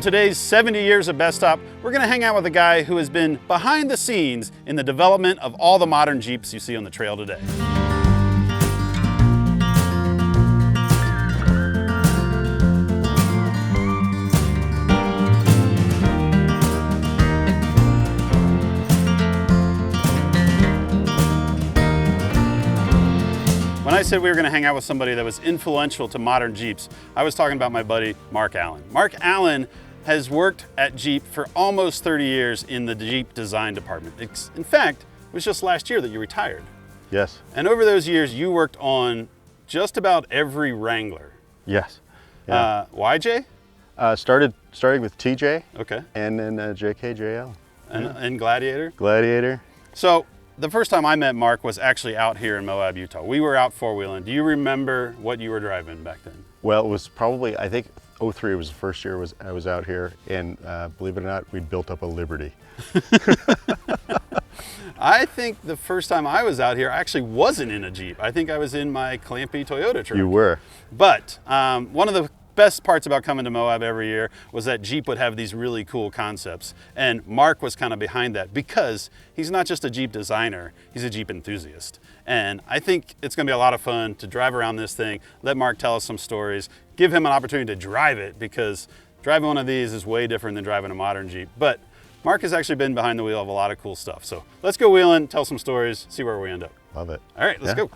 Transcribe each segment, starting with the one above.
today's 70 years of Bestop, we're going to hang out with a guy who has been behind the scenes in the development of all the modern Jeeps you see on the trail today. When I said we were going to hang out with somebody that was influential to modern Jeeps, I was talking about my buddy, Mark Allen. Mark Allen has worked at Jeep for almost 30 years in the Jeep design department. In fact, it was just last year that you retired. Yes. And over those years, you worked on just about every Wrangler. Yes. Yeah. YJ? Starting with TJ. Okay. And then JKJL. And Gladiator? Gladiator. So, the first time I met Mark was actually out here in Moab, Utah. We were out four-wheeling. Do you remember what you were driving back then? Well, it was probably, I think, 03 was the first year I was out here, and believe it or not, we built up a Liberty. I think the first time I was out here, I actually wasn't in a Jeep. I think I was in my clampy Toyota truck. You were. But one of the best parts about coming to Moab every year was that Jeep would have these really cool concepts. And Mark was kind of behind that because he's not just a Jeep designer, he's a Jeep enthusiast. And I think it's gonna be a lot of fun to drive around this thing, let Mark tell us some stories, give him an opportunity to drive it, because driving one of these is way different than driving a modern Jeep. But Mark has actually been behind the wheel of a lot of cool stuff. So let's go wheeling, tell some stories, see where we end up. Love it. All right, let's go.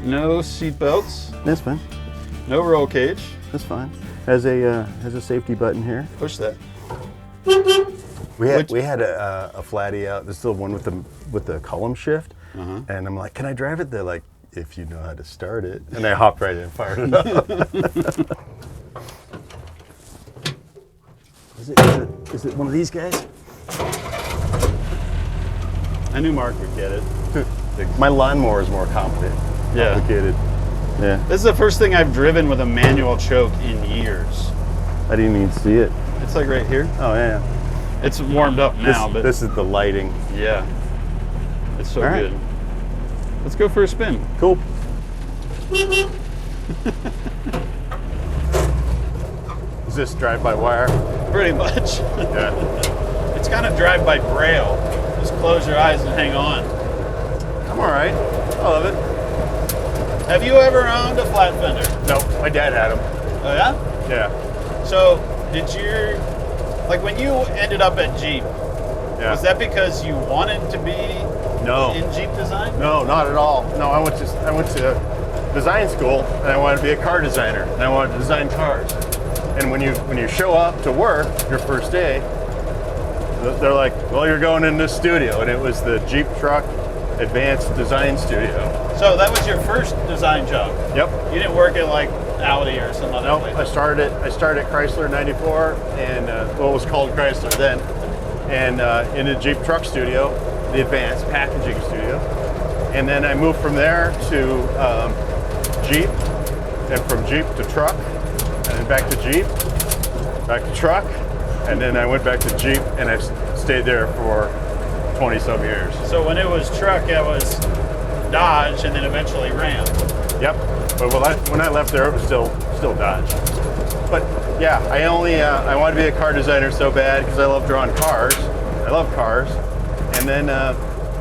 No seat belts. That's fine. No roll cage. That's fine. Has a safety button here. Push that. We had a flatty out. This is the one with the column shift. And I'm like, can I drive it? They're like, if you know how to start it. And I hopped right in and fired it up. Is it one of these guys? I knew Mark would get it. My lawnmower is more complicated. Yeah. This is the first thing I've driven with a manual choke in years. I didn't even see it. It's like right here. Oh yeah. It's warmed up now, but this is the lighting. Yeah. It's so right. good. Let's go for a spin. Cool. Is this drive-by-wire? Pretty much. Yeah. It's kind of drive by braille. Just close your eyes and hang on. I'm all right. I love it. Have you ever owned a flat fender? No, my dad had them. Oh yeah? Yeah. So did you, like when you ended up at Jeep, Yeah. was that because you wanted to be in Jeep design? No, not at all. No, I went to design school and I wanted to be a car designer and I wanted to design cars. And when you show up to work your first day, they're like, well, you're going in this studio, and it was the Jeep Truck Advanced Design Studio. So that was your first design job? Yep. You didn't work at like Audi or some other place? I started at Chrysler '94, and what was called Chrysler then, and in the Jeep Truck Studio, the Advanced Packaging Studio, and then I moved from there to Jeep, and from Jeep to Truck, and then back to Jeep, back to Truck, and then I went back to Jeep, and I stayed there for 20-some years. So when it was Truck, it was Dodge, and then eventually Ram. Yep. But when I left there, it was still Dodge. But yeah, I wanted to be a car designer so bad because I love drawing cars. I love cars, and then I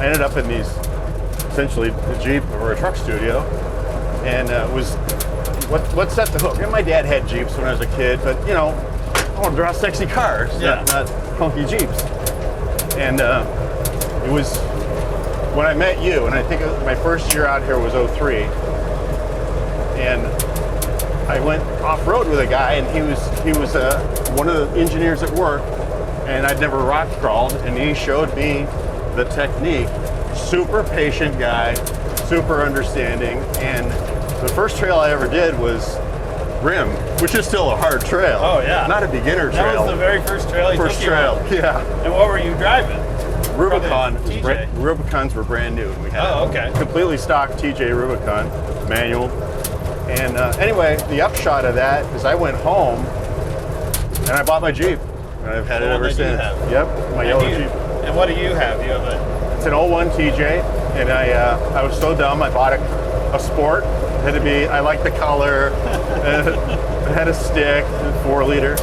ended up in these essentially a Jeep or a truck studio, and it was what set the hook. And my dad had Jeeps when I was a kid, but you know, I want to draw sexy cars, not funky Jeeps. And it was when I met you, and I think my first year out here was '03, and I went off-road with a guy, and he was one of the engineers at work, and I'd never rock crawled, and he showed me the technique. Super patient guy, super understanding, and the first trail I ever did was Rim, which is still a hard trail. Oh yeah. Not a beginner trail. That was the very first trail he First took you trail, on. yeah. And what were you driving? Rubicon. TJ. Rubicons were brand new. We had Oh, okay. completely stock TJ Rubicon, manual. And anyway, the upshot of that is I went home and I bought my Jeep. And I've had it ever since. Yep, my yellow Jeep. And what do you have? You have a... It's an 01 TJ, and I was so dumb, I bought a Sport. It had to be, I like the color, and it had a stick, 4 liter,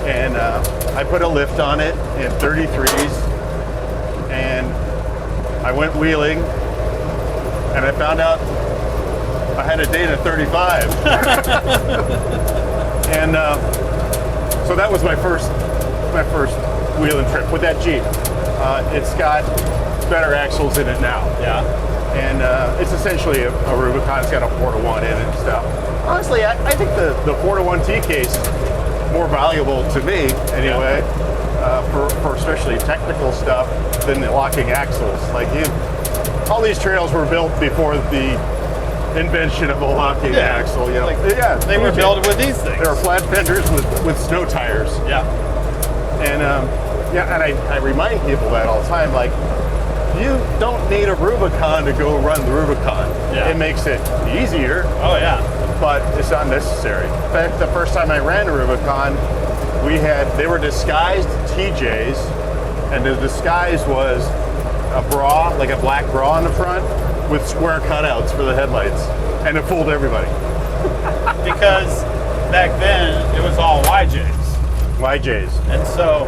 and I put a lift on it in 33s, and I went wheeling, and I found out I had a Dana 35. And so that was my first wheeling trip with that Jeep. It's got better axles in it now. Yeah. And it's essentially a Rubicon. It's got a 4-to-1 in it and stuff. Honestly, I think the 4-to-1 T case is more valuable to me anyway, for especially technical stuff than the locking axles. Like all these trails were built before the invention of a locking axle. You know, They were built with these things. They were flat fenders with snow tires. Yeah. And and I remind people that all the time, like, you don't need a Rubicon to go run the Rubicon. Yeah. It makes it easier, Oh yeah. but it's not necessary. In fact, the first time I ran a Rubicon, they were disguised TJs, and the disguise was a bra, like a black bra in the front, with square cutouts for the headlights, and it fooled everybody. Because back then it was all YJs. YJs. And so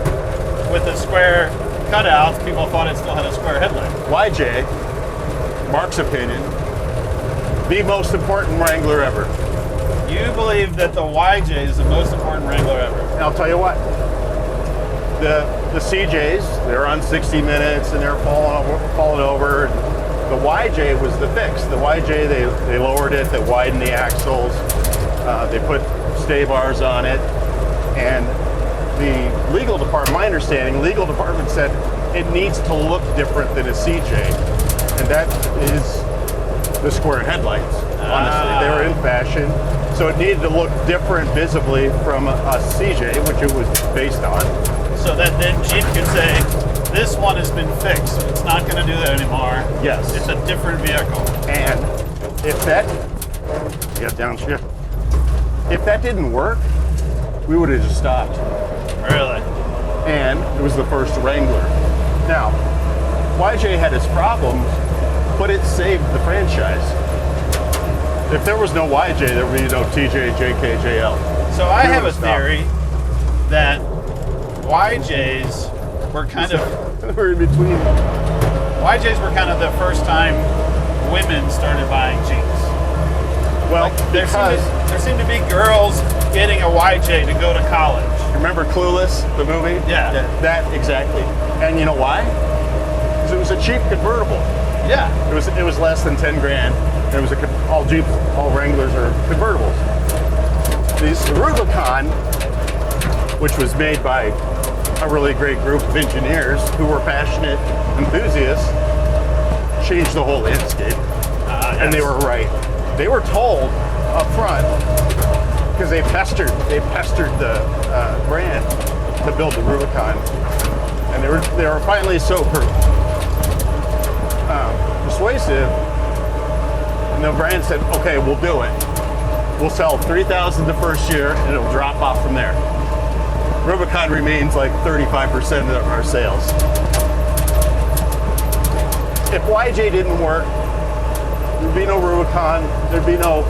with the square cutouts, people thought it still had a square headlight. YJ, Mark's opinion, the most important Wrangler ever. You believe that the YJ is the most important Wrangler ever. And I'll tell you what, the CJs, they're on 60 minutes and they're falling over. The YJ was the fix. The YJ, they lowered it, they widened the axles, they put stay bars on it, and the legal department, my understanding, legal department said it needs to look different than a CJ, and that is the square headlights. Honestly, they were in fashion, so it needed to look different visibly from a CJ, which it was based on. So that then Jeep could say, this one has been fixed. It's not going to do that anymore. Yes. It's a different vehicle. And if that, downshift, if that didn't work, we would have just stopped. Really? And it was the first Wrangler. Now, YJ had its problems, but it saved the franchise. If there was no YJ, there would be no TJ, JK, JL. So I have a theory that YJs were kind of we're in between. YJs were kind of the first time women started buying Jeeps. Well, There seemed to be girls getting a YJ to go to college. Remember Clueless, the movie? Yeah. That exactly. And you know why? Because it was a cheap convertible. Yeah. It was less than 10 grand. It was all Jeeps, all Wranglers are convertibles. The Rubicon, which was made by a really great group of engineers who were passionate enthusiasts, changed the whole landscape. And they were right. They were told up front, because they pestered the brand to build the Rubicon, and they were finally so persuasive, and the brand said, okay, we'll do it. We'll sell 3,000 the first year, and it'll drop off from there. Rubicon remains like 35% of our sales. If YJ didn't work, there'd be no Rubicon, there'd be no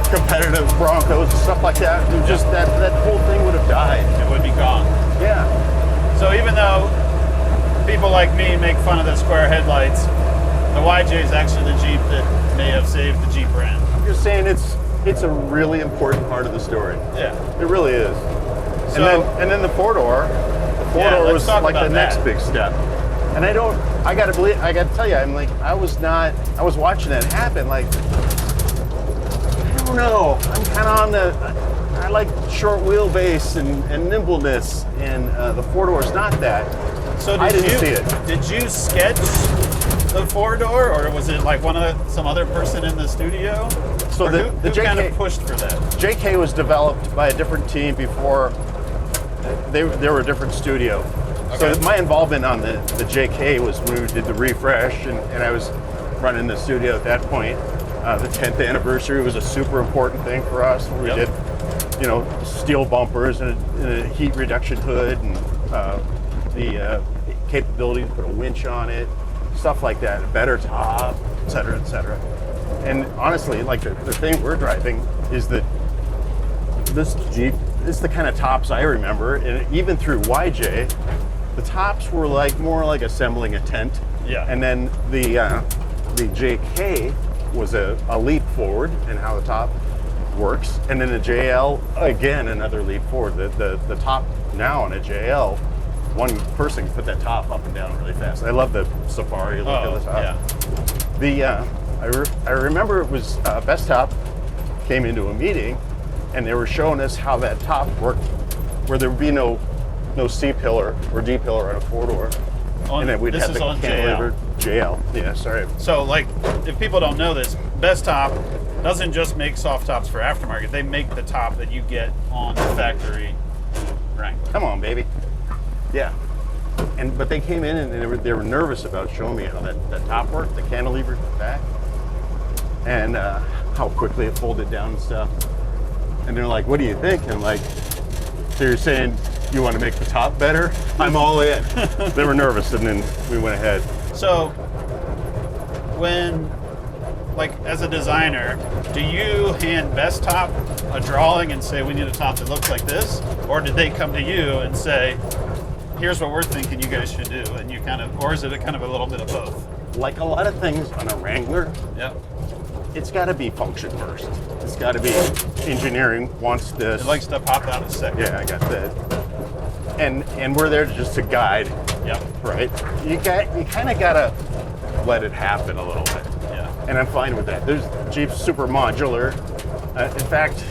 competitive Broncos and stuff like that. It was just that whole thing would have died. It would be gone. Yeah. So even though people like me make fun of the square headlights, the YJ is actually the Jeep that may have saved the Jeep brand. I'm just saying it's a really important part of the story. Yeah. It really is. So, and then the four-door. The four-door was like the next big step. And I gotta tell you, I was watching that happen, like, I don't don't know. I'm kind of on I like short wheelbase and nimbleness, and the four-door's not that. So I didn't see it. Did you sketch the four-door, or was it like some other person in the studio? So the who kind of pushed for that? JK was developed by a different team before. They were a different studio. Okay. So my involvement on the JK was when we did the refresh, and I was running the studio at that point. The 10th anniversary was a super important thing for us. We did, steel bumpers and a heat reduction hood, and the capability to put a winch on it, stuff like that, a better top, et cetera, et cetera. And honestly, like the thing we're driving is that this Jeep is the kind of tops I remember, and even through YJ, the tops were more like assembling a tent. Yeah. And then the JK was a leap forward in how the top works, and then the JL again another leap forward. The top now on a JL, one person can put that top up and down really fast. I love the Safari look of the top. Yeah. I remember it was Bestop came into a meeting, and they were showing us how that top worked, where there would be no C-pillar or D-pillar on a four-door. And then we'd have the cantilever JL. Yeah, sorry. So, like, if people don't know this, Bestop doesn't just make soft tops for aftermarket. They make the top that you get on the factory Wrangler. Come on, baby. Yeah. But they came in and they were nervous about showing me how that top worked, the cantilever back, and how quickly it folded down and stuff. And they're like, "What do you think?" And I'm like, "So you're saying you want to make the top better?" I'm all in. They were nervous, and then we went ahead. So, when, like, as a designer, do you hand Bestop a drawing and say, we need a top that looks like this? Or did they come to you and say, here's what we're thinking you guys should do, and you kind of, or is it a kind of a little bit of both? Like a lot of things on a Wrangler, Yep. it's got to be function first. It's got to be engineering wants this. It likes to pop out a second. Yeah, I got that. And we're there just to guide. Yep. Right? You kind of gotta let it happen a little bit. Yeah. And I'm fine with that. There's Jeep's super modular. In fact,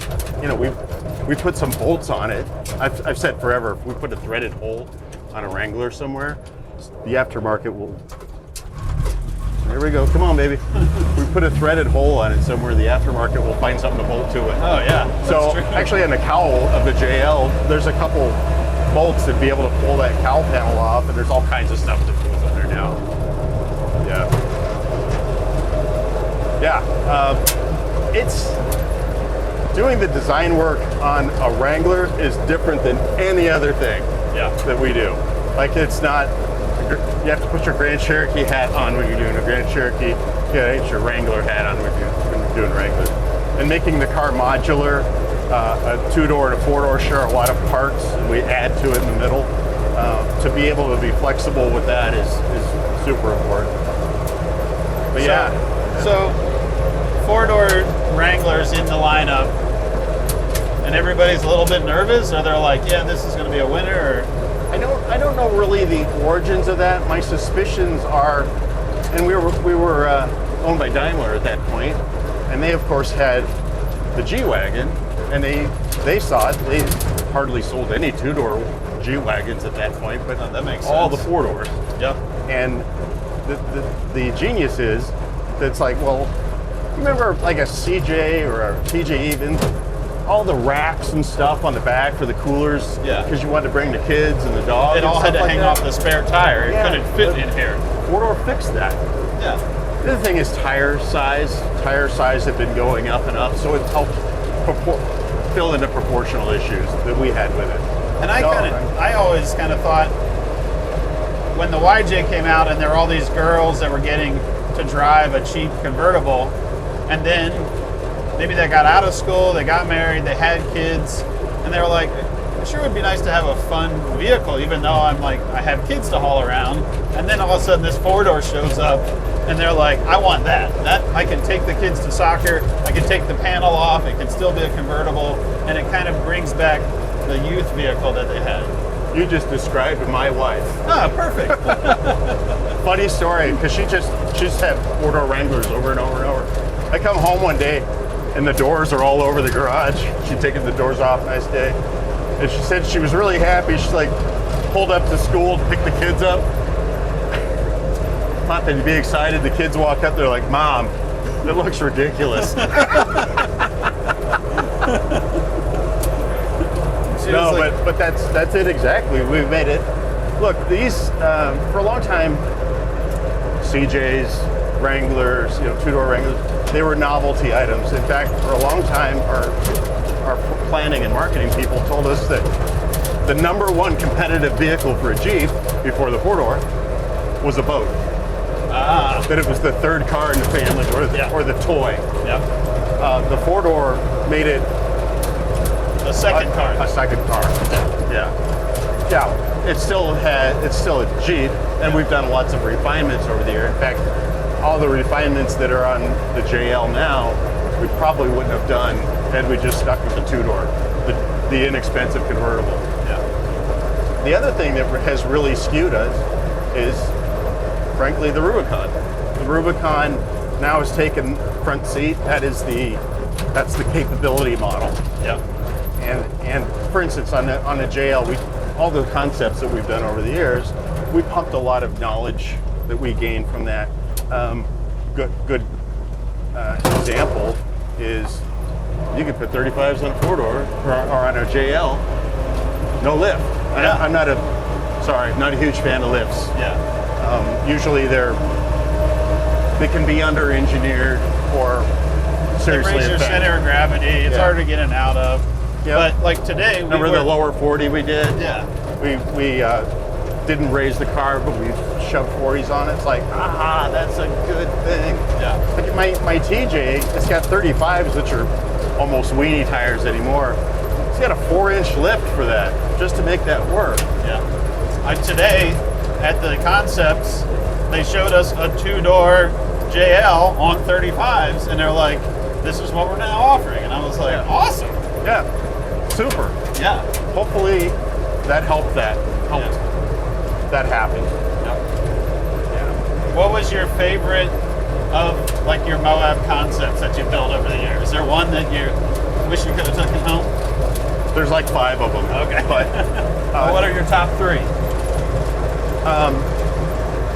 we put some bolts on it. I've said forever, if we put a threaded hole on a Wrangler somewhere, the aftermarket will. There we go. Come on, baby. We put a threaded hole on it somewhere, the aftermarket will find something to bolt to it. Oh yeah. So true. actually on the cowl of the JL, there's a couple bolts that be able to pull that cowl panel off, and there's all kinds of stuff that goes on there now. It's doing the design work on a Wrangler is different than any other thing that we do. Like, it's not, you have to put your Grand Cherokee hat on when you're doing a Grand Cherokee. You gotta get your Wrangler hat on when you're doing Wrangler. And making the car modular, a two-door and a four-door share a lot of parts, and we add to it in the middle. To be able to be flexible with that is super important. But So, four-door Wranglers in the lineup, and everybody's a little bit nervous, or they're like, yeah, this is going to be a winner, or? I don't know really the origins of that. My suspicions are, and we were owned by Daimler at that point, and they of course had the G-Wagon, and they saw it. They hardly sold any two-door G-Wagons at that point, but that makes all sense. the four-doors. Yep. And the genius is that it's like, well, you remember like a CJ or a TJ even, all the racks and stuff on the back for the coolers, because you wanted to bring the kids and the dog. It all had to hang off the spare tire. It couldn't fit in here. Four-door fixed that. Yeah. The other thing is tire size. Tire size had been going up and up, so it helped fill in the proportional issues that we had with it. And I always kind of thought, when the YJ came out and there were all these girls that were getting to drive a cheap convertible, and then maybe they got out of school, they got married, they had kids, and they were like, it sure would be nice to have a fun vehicle, even though I have kids to haul around. And then all of a sudden this four-door shows up, and they're like, I want that. I can take the kids to soccer, I can take the panel off, it can still be a convertible, and it kind of brings back the youth vehicle that they had. You just described my wife. Ah, perfect. Funny story, because she's had four-door Wranglers over and over and over. I come home one day, and the doors are all over the garage. She'd taken the doors off, nice day. And she said she was really happy. She's like, pulled up to school to pick the kids up. Thought they'd be excited. The kids walk up, they're like, Mom, it looks ridiculous. No, but that's it exactly. We've made it. Look, these for a long time, CJs, Wranglers, two-door Wranglers, they were novelty items. In fact, for a long time, our planning and marketing people told us that the number one competitive vehicle for a Jeep before the four-door was a boat. That it was the third car in the family or the toy. Yep. The four-door made it a second car. A second car. Yeah. It's still a Jeep, and we've done lots of refinements over the year. In fact, all the refinements that are on the JL now, we probably wouldn't have done had we just stuck with the two-door, the inexpensive convertible. Yeah. The other thing that has really skewed us is, frankly, the Rubicon. The Rubicon now has taken front seat. That's the capability model. Yeah. And for instance, on the JL, all the concepts that we've done over the years, we pumped a lot of knowledge that we gained from that. Good example is you could put 35s on a four-door or on a JL, no lift. Yeah. I'm not a huge fan of lifts. Yeah. Usually they can be under-engineered or seriously raise your affect. center of gravity. It's hard to get in and out of. Yep. But like today, remember the lower 40 we did? Yeah. We didn't raise the car, but we shoved 40s on it. It's like, that's a good thing. Yeah. Like my TJ, it's got 35s, which are almost weenie tires anymore. It's got a 4-inch lift for that, just to make that work. Yeah. Today, at the concepts, they showed us a two-door JL on 35s, and they're like, this is what we're now offering. And I was like, awesome. Yeah, super. Yeah. Hopefully that helped that happen. Yep. Yeah. What was your favorite of like your Moab concepts that you built over the years? Is there one that you wish you could have taken home? There's like 5 of them. Okay. But what are your top 3?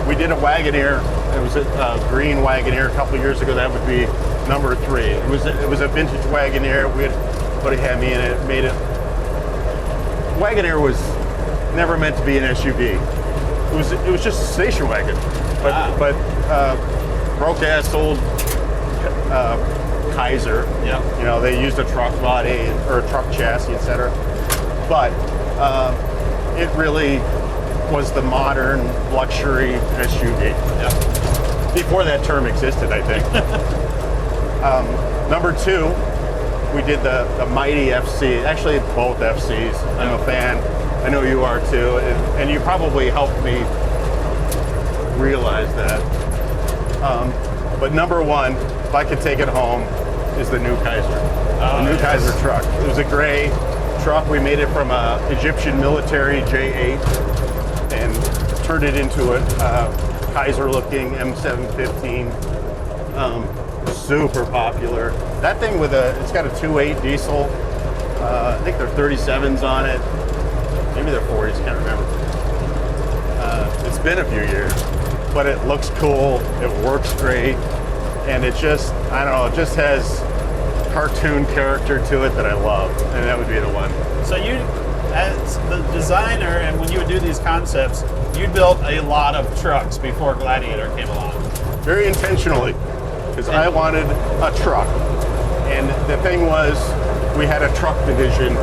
We did a Wagoneer. It was a green Wagoneer a couple of years ago. That would be number 3. It was a vintage Wagoneer. We had buddy had me in it. Made it. Wagoneer was never meant to be an SUV. It was just a station wagon. But broke ass old Kaiser. Yep. They used a truck body or a truck chassis, etc. But it really was the modern luxury SUV. Yep. Before that term existed, I think. Number 2, we did the Mighty FC. Actually, both FCs. I'm a fan. I know you are too, and you probably helped me realize that. But number 1, if I could take it home, is the new Kaiser. The new Kaiser truck. It was a gray truck. We made it from a Egyptian military J8 and turned it into a Kaiser-looking M715. Super popular. That thing it's got a 2.8 diesel. I think they're 37s on it. Maybe they're 40s, can't remember. It's been a few years, but it looks cool. It works great, and it just has cartoon character to it that I love, and that would be the one. So you, as the designer, and when you would do these concepts, you built a lot of trucks before Gladiator came along. Very intentionally, because I wanted a truck. And the thing was, we had a truck division,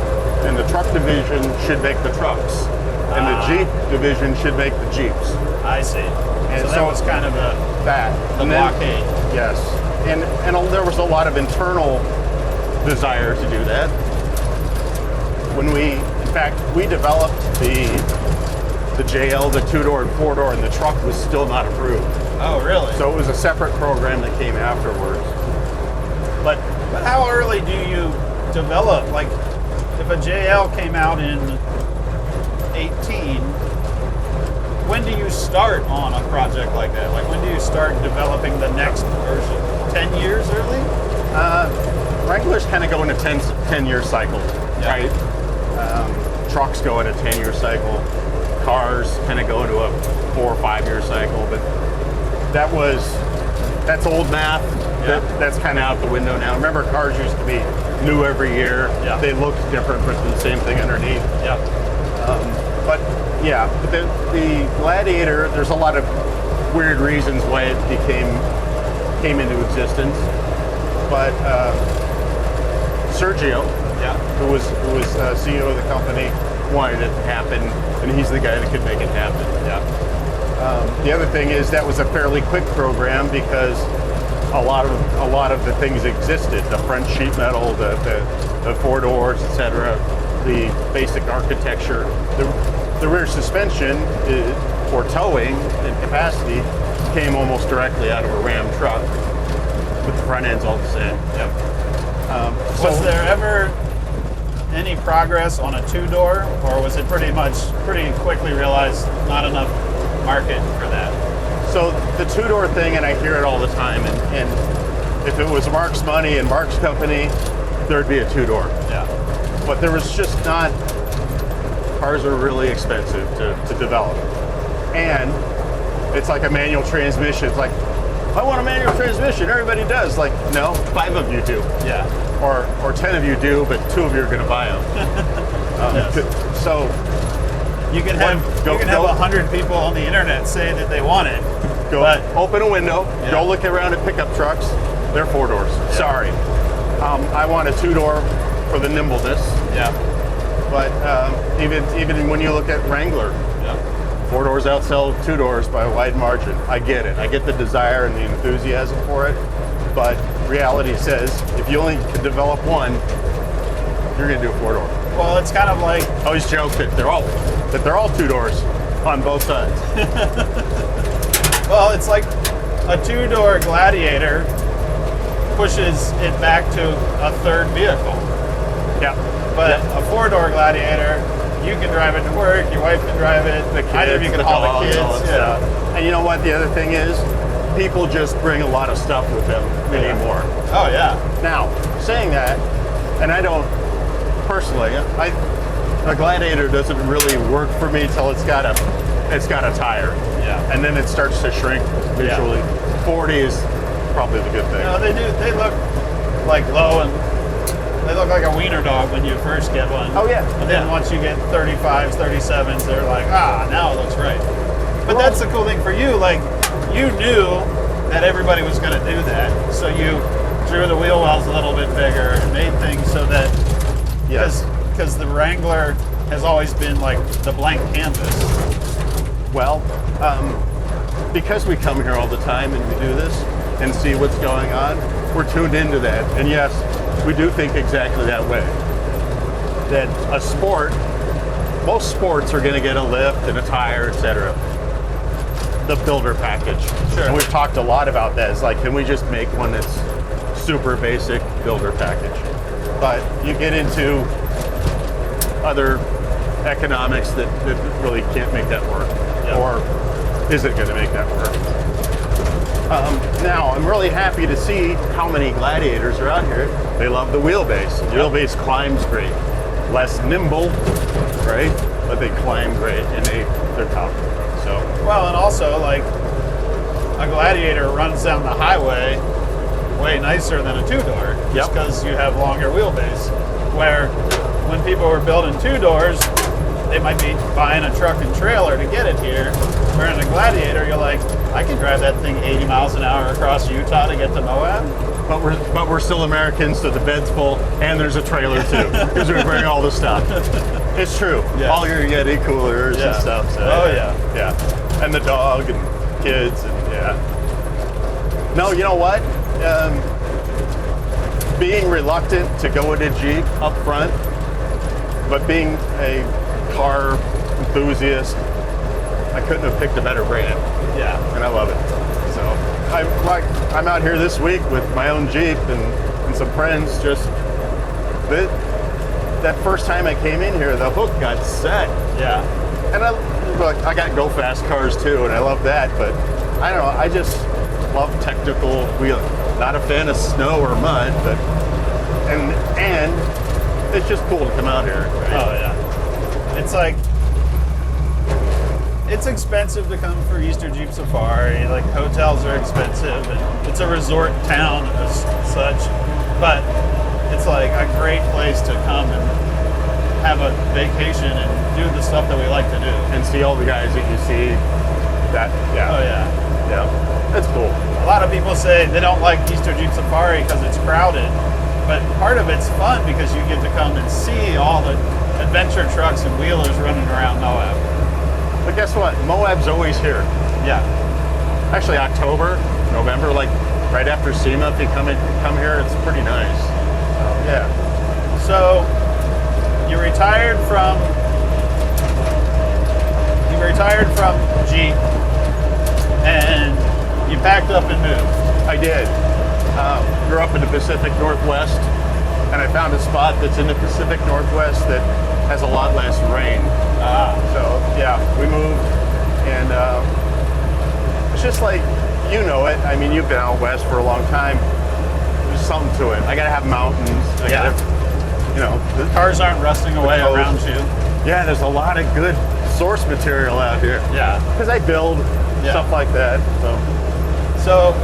and the truck division should make the trucks, and the Jeep division should make the Jeeps. I see. And so that was kind of the blockade. Yes, and there was a lot of internal desire to do that. In fact, we developed the JL, the 2-door and 4-door, and the truck was still not approved. Oh, really? So it was a separate program that came afterwards. But how early do you develop? Like, if a JL came out in 18, when do you start on a project like that? Like, when do you start developing the next version? 10 years early? Wranglers kind of go in a 10-year cycle, right? Trucks go in a 10-year cycle. Cars kind of go into a 4 or 5-year cycle, but that's old math. That's kind of out the window now. Remember, cars used to be new every year. Yeah. They looked different, but the same thing underneath. Yeah. But yeah, the Gladiator, there's a lot of weird reasons why it came into existence. But Sergio, who was CEO of the company, wanted it to happen, and he's the guy that could make it happen. The other thing is that was a fairly quick program because a lot of the things existed: the front sheet metal, the 4 doors, etc. The basic architecture, the rear suspension for towing and capacity came almost directly out of a Ram truck, with the front ends all the same. Was there ever any progress on a 2-door, or was it pretty quickly realized not enough market for that? So the 2-door thing, and I hear it all the time, and if it was Mark's money and Mark's company, there'd be a 2-door. But there was just not. Cars are really expensive to develop, and it's like a manual transmission. It's like, I want a manual transmission. Everybody does. Like, no, 5 of you do. Or 10 of you do, but 2 of you are going to buy them. So you can have 100 people on the internet say that they want it. Open a window. Go look around at pickup trucks. They're 4 doors. Sorry, I want a 2-door for the nimbleness. But even when you look at Wrangler, 4 doors outsell 2 doors by a wide margin. I get it. I get the desire and the enthusiasm for it. But reality says, if you only can develop one, you're going to do a 4-door. Well, it's kind of like, I always joke that they're all 2 doors on both sides. well, it's like a 2-door Gladiator pushes it back to a 3rd vehicle. But a 4-door Gladiator, you can drive it to work, your wife can drive it, either of you can haul the kids. And you know what? The other thing is, people just bring a lot of stuff with them anymore. Oh yeah. Now, saying that, and I don't personally, a Gladiator doesn't really work for me till it's got a tire. And then it starts to shrink visually. 40 is probably the good thing. No, they do. They look like low and. They look like a wiener dog when you first get one. Oh yeah. And then once you get 35s, 37s, they're like, now it looks right. But that's the cool thing for you. Like, you knew that everybody was going to do that, so you drew the wheel wells a little bit bigger and made things so that, because the Wrangler has always been like the blank canvas. Well, because we come here all the time and we do this and see what's going on, we're tuned into that. And yes, we do think exactly that way. That a sport, most sports are going to get a lift and a tire, etc. The builder package. And we've talked a lot about that. It's like, can we just make one that's super basic builder package? But you get into other economics that really can't make that work. Or is it going to make that work? Now, I'm really happy to see how many Gladiators are out here. They love the wheelbase. The wheelbase climbs great. Less nimble, right? But they climb great, and they're tough. So. Well, and also, like, a Gladiator runs down the highway way nicer than a 2-door, just because you have longer wheelbase. Where when people were building 2 doors, they might be buying a truck and trailer to get it here. Where in a Gladiator, you're like, I can drive that thing 80 miles an hour across Utah to get to Moab. But we're still Americans, so the bed's full, and there's a trailer too, because we bring all the stuff. It's true. All your Yeti coolers and stuff. So, yeah. And the dog and kids and No, you know what? Being reluctant to go into Jeep up front, but being a car enthusiast, I couldn't have picked a better brand. And I love it. So I'm out here this week with my own Jeep and some friends. Just that first time I came in here, the hook got set. And I got go fast cars too, and I love that. But I don't know. I just love technical wheeling. Not a fan of snow or mud, but and it's just cool to come out here. Right? Oh yeah. It's like, it's expensive to come for Easter Jeep Safari. Like hotels are expensive, and it's a resort town as such. But it's like a great place to come and have a vacation and do the stuff that we like to do. And see all the guys that you see. That Oh yeah. yeah, that's cool. A lot of people say they don't like Easter Jeep Safari because it's crowded. But part of it's fun because you get to come and see all the adventure trucks and wheelers running around Moab. But guess what? Moab's always here. Yeah. Actually, October, November, like right after SEMA, if you come here, it's pretty nice. Yeah. So you retired from Jeep and you packed up and moved. I did. Grew up in the Pacific Northwest, and I found a spot that's in the Pacific Northwest that has a lot less rain. So yeah, we moved, and it's just like, you know it. I mean, you've been out west for a long time. There's something to it. I gotta have mountains. I gotta, you know, The cars aren't rusting away coast. around you. Yeah, there's a lot of good source material out here. Yeah. Because I build stuff like that. So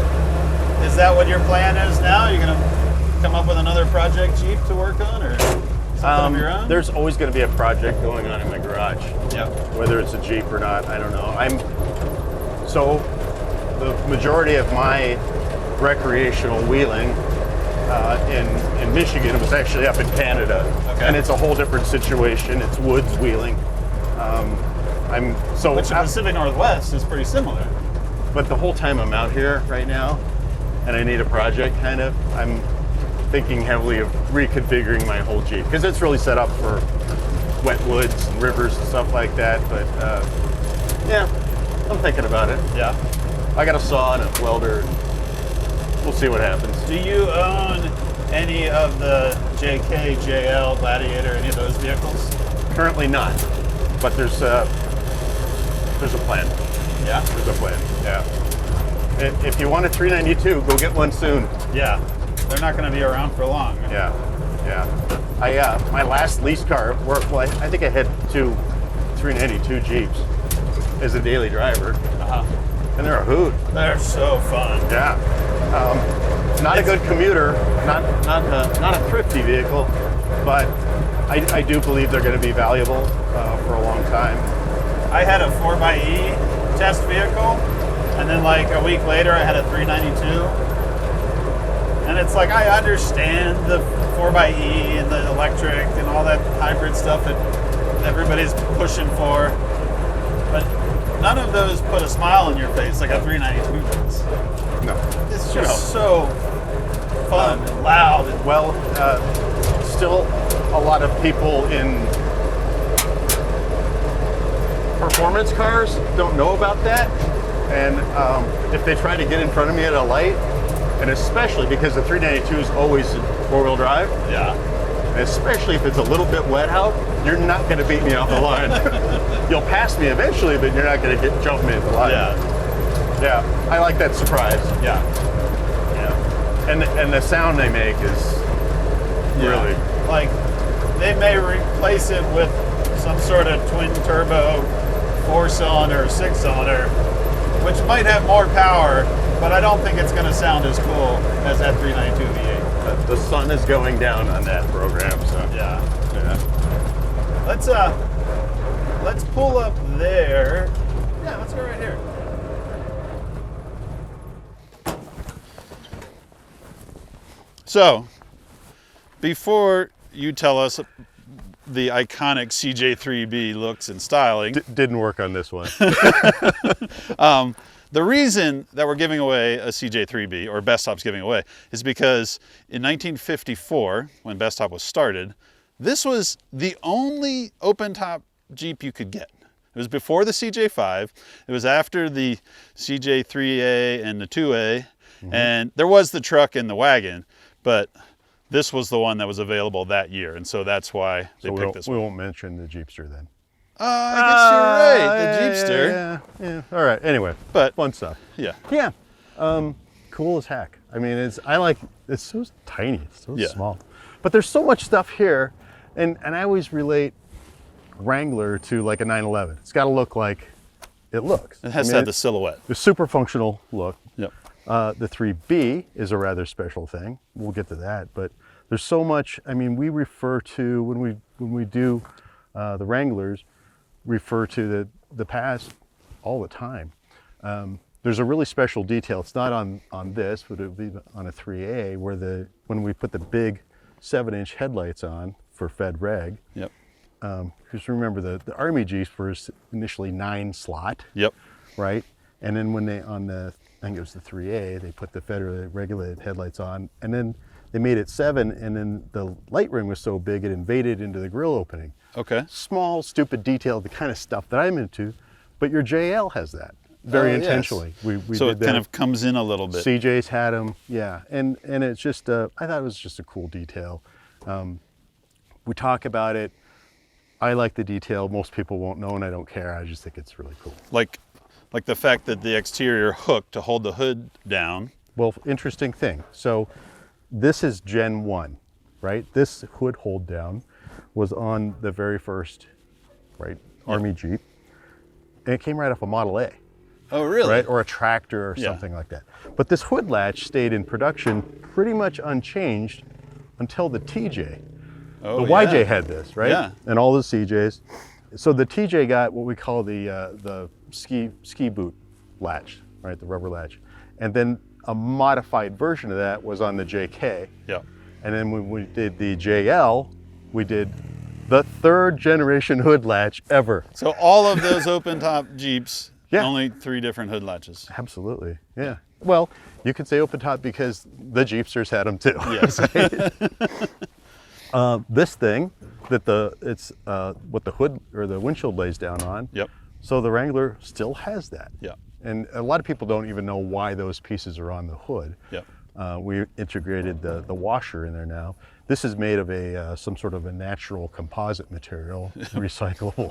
is that what your plan is now? You're gonna come up with another project Jeep to work on, or something of your own? There's always going to be a project going on in my garage. Yeah. Whether it's a Jeep or not, I don't know. So the majority of my recreational wheeling in Michigan was actually up in Canada. Okay. And it's a whole different situation. It's woods wheeling. Which the Pacific Northwest is pretty similar. But the whole time I'm out here right now, and I need a project kind of, I'm thinking heavily of reconfiguring my whole Jeep, because it's really set up for wet woods and rivers and stuff like that. But yeah, I'm thinking about it. Yeah. I got a saw and a welder. We'll see what happens. Do you own any of the JK, JL, Gladiator, any of those vehicles? Currently not, but there's a plan. Yeah. There's a plan. Yeah. If you want a 392, go get one soon. Yeah. They're not going to be around for long. Yeah. Yeah. My last lease car worked. Well, I think I had 2 392 Jeeps as a daily driver, and they're a hoot. They're so fun. Yeah. Not a good commuter, not a thrifty vehicle, but I do believe they're going to be valuable for a long time. I had a 4xe test vehicle, and then like a week later I had a 392. And it's like, I understand the 4xe and the electric and all that hybrid stuff that everybody's pushing for, but none of those put a smile on your face like a 392 does. No. It's just so fun and loud. And well, still a lot of people in performance cars don't know about that. And if they try to get in front of me at a light, and especially because the 392 is always four-wheel drive, yeah. and especially if it's a little bit wet out, you're not going to beat me off the line. You'll pass me eventually, but you're not going to jump me at the line. Yeah, I like that surprise. Yeah. And the sound they make is really like, they may replace it with some sort of twin turbo 4-cylinder or 6-cylinder, which might have more power, but I don't think it's going to sound as cool as that 392 V8. The sun is going down on that program, so yeah. Let's pull up there. Yeah, let's go right here. So, before you tell us the iconic CJ3B looks and styling, didn't work on this one. the reason that we're giving away a CJ3B, or Bestop's giving away, is because in 1954, when Bestop was started, this was the only open-top Jeep you could get. It was before the CJ5. It was after the CJ3A and the 2A, and there was the truck and the wagon, but this was the one that was available that year, and so that's why they picked this one. We won't mention the Jeepster then. I guess you're right, the Jeepster. Yeah. All right. Anyway, but fun stuff. Yeah. Cool as heck. I mean, it's so tiny. It's so small. But there's so much stuff here, and I always relate Wrangler to like a 911. It's got to look like it looks. It has to have the silhouette. The super functional look. Yep. The 3B is a rather special thing. We'll get to that, but there's so much. I mean, we refer to when we do the Wranglers, refer to the past all the time. There's a really special detail. It's not on this, but it would be on a 3A, where when we put the big 7-inch headlights on for Fed Reg. Yep. Because remember, the Army Jeeps were initially 9 slot. Yep. Right? And then when I think it was the 3A, they put the federally regulated headlights on, and then they made it 7, and then the light ring was so big it invaded into the grill opening. Okay. Small, stupid detail, the kind of stuff that I'm into, but your JL has that very intentionally. Yes. We so did it that. kind of comes in a little bit. CJ's had them, yeah, and it's just I thought it was just a cool detail. We talk about it. I like the detail. Most people won't know, and I don't care. I just think it's really cool. Like the fact that the exterior hook to hold the hood down. Well, interesting thing. So this is Gen 1, right? This hood hold down was on the very first, right, Army Jeep, and it came right off a Model A. Oh, really? Right, or a tractor or something like that. But this hood latch stayed in production pretty much unchanged until the TJ. Oh, the YJ had this, right? Yeah. And all the CJs. So the TJ got what we call the ski boot latch, right? The rubber latch. And then a modified version of that was on the JK. Yeah. And then when we did the JL, we did the 3rd generation hood latch ever. So all of those open top Jeeps, Yeah. only 3 different hood latches. Absolutely, yeah. Well, you could say open top because the Jeepsters had them too. Yes. This thing it's what the hood or the windshield lays down on. Yep. So the Wrangler still has that. Yeah. And a lot of people don't even know why those pieces are on the hood. Yep. We integrated the washer in there now. This is made of some sort of a natural composite material, recyclable.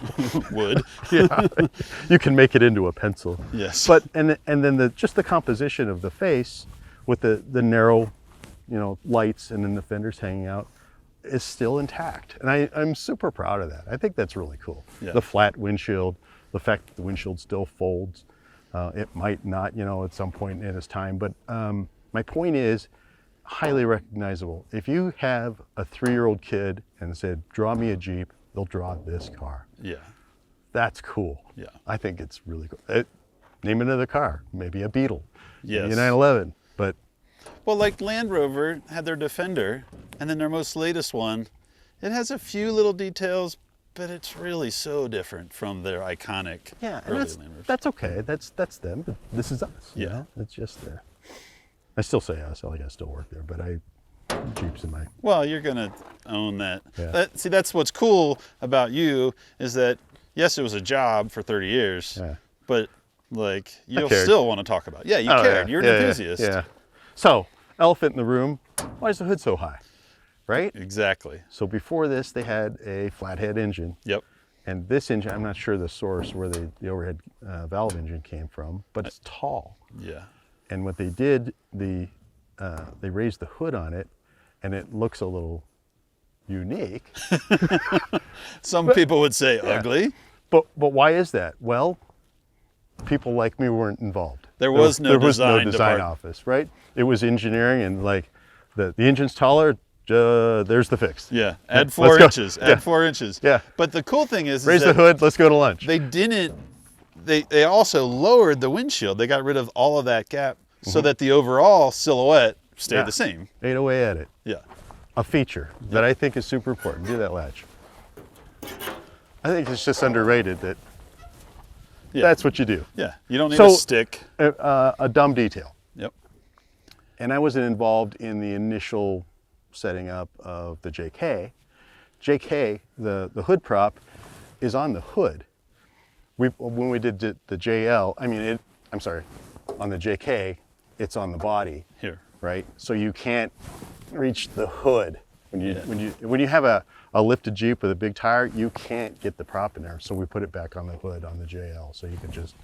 Wood. Yeah, you can make it into a pencil. Yes. But and then just the composition of the face with the narrow, lights and then the fenders hanging out is still intact, and I'm super proud of that. I think that's really cool. Yeah. The flat windshield, the fact that the windshield still folds. It might not, at some point in its time, but my point is highly recognizable. If you have a 3-year-old kid and said, draw me a Jeep, they'll draw this car. Yeah. That's cool. Yeah. I think it's really cool. Name another car, maybe a Beetle, Yes. maybe a 911, but Well, like Land Rover had their Defender, and then their most latest one, it has a few little details, but it's really so different from their iconic yeah, early and Land Rovers. that's okay. That's them. But this is us. Yeah. It's just I still say us. I still work there, but Jeeps in my. Well, you're gonna own that. Yeah. See, that's what's cool about you is that yes, it was a job for 30 years, Yeah. but like you'll cared. still want to talk about. Yeah, you Oh, cared. yeah. You're an Yeah, enthusiast. Yeah. So, elephant in the room. Why is the hood so high? Right. Exactly. So before this, they had a flathead engine. Yep. And this engine, I'm not sure the source where the overhead valve engine came from, but it's tall. Yeah. And what they did, they raised the hood on it, and it looks a little unique. Some people would say ugly. But why is that? Well, people like me weren't involved. There was no design department. office, right? It was engineering, and like the engine's taller. There's the fix. Yeah. Add Let's 4 go. inches. Yeah. Add 4 inches. Yeah. But the cool thing is Raise the that hood. Let's go to lunch. they didn't. They also lowered the windshield. They got rid of all of that gap so that the overall silhouette stayed Yeah. the same. Ate away at it. Yeah. A feature that I think is super important. Do that latch. I think it's just underrated that Yeah. that's what you do. Yeah. You don't need So- a stick. A dumb detail. Yep. And I wasn't involved in the initial setting up of the JK. JK, the hood prop, is on the hood. When we did the JL, on the JK, it's on the body, Here. right? So you can't reach the hood. When you have a lifted Jeep with a big tire, you can't get the prop in there. So we put it back on the hood on the JL, so you can just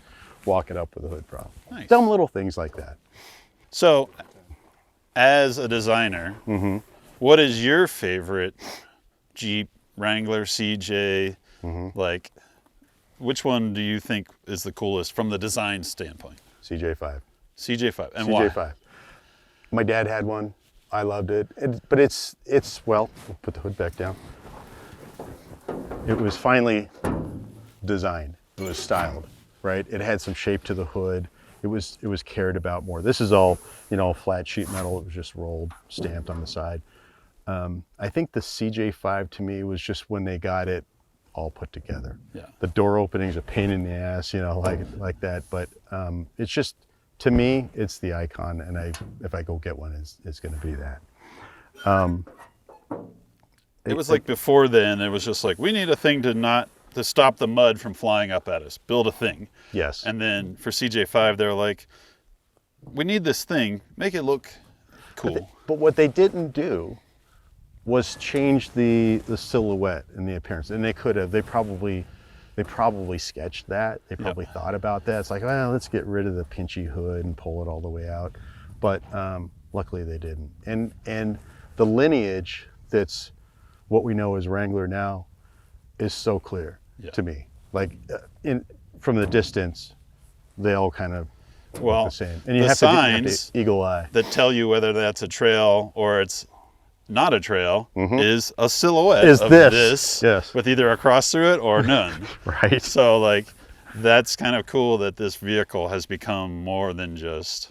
walk it up with a hood prop. Nice. Dumb little things like that. So, as a designer, What is your favorite Jeep, Wrangler, CJ? Like, which one do you think is the coolest from the design standpoint? CJ5. CJ5. And CJ5. why? My dad had one. I loved it. But it's well, we'll put the hood back down. It was finally designed. It was styled, right? It had some shape to the hood. It was cared about more. This is all, flat sheet metal. It was just rolled, stamped on the side. I think the CJ5 to me was just when they got it all put together. Yeah. The door opening's a pain in the ass, like that. But it's just, to me, it's the icon. And if I go get one, it's going to be that. It was like before then, it was just like, we need a thing to stop the mud from flying up at us. Build a thing. Yes. And then for CJ5, they're like, we need this thing. Make it look cool. But what they didn't do was change the silhouette and the appearance. And they could have. They probably sketched that. They probably thought about that. It's like, well, let's get rid of the pinchy hood and pull it all the way out. But luckily they didn't. And the lineage that's what we know as Wrangler now is so clear to me. Like from the distance, they all kind of look the same. And you have to eagle eye that tell you whether that's a trail or it's not a trail is a silhouette of this with either a cross through it or none. Right. So like that's kind of cool that this vehicle has become more than just.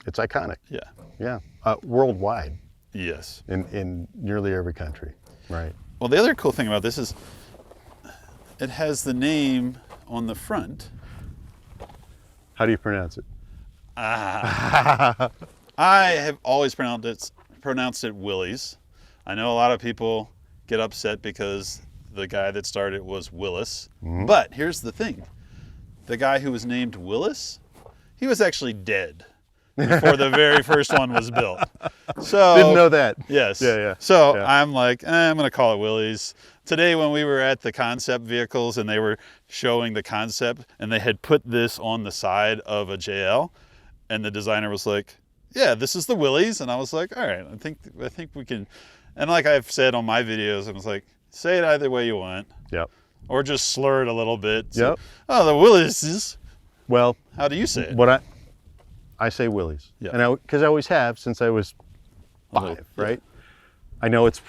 It's iconic. Yeah. Yeah. Worldwide. Yes. In nearly every country. Right. Well, the other cool thing about this is it has the name on the front. How do you pronounce it? I have always pronounced it Willies. I know a lot of people get upset because the guy that started it was Willis. But here's the thing. The guy who was named Willis, he was actually dead before the very first one was built. So didn't know that. Yes. Yeah. So I'm like, I'm going to call it Willies. Today when we were at the concept vehicles and they were showing the concept and they had put this on the side of a JL and the designer was like, yeah, this is the Willies. And I was like, all right, I think we can. And like I've said on my videos, I was like, say it either way you want. Yep. Or just slur it a little bit. So, yep. Oh, the Willies. Well, how do you say it? What I say Willies. Yeah. And because I always have since I was 5, right? I know it's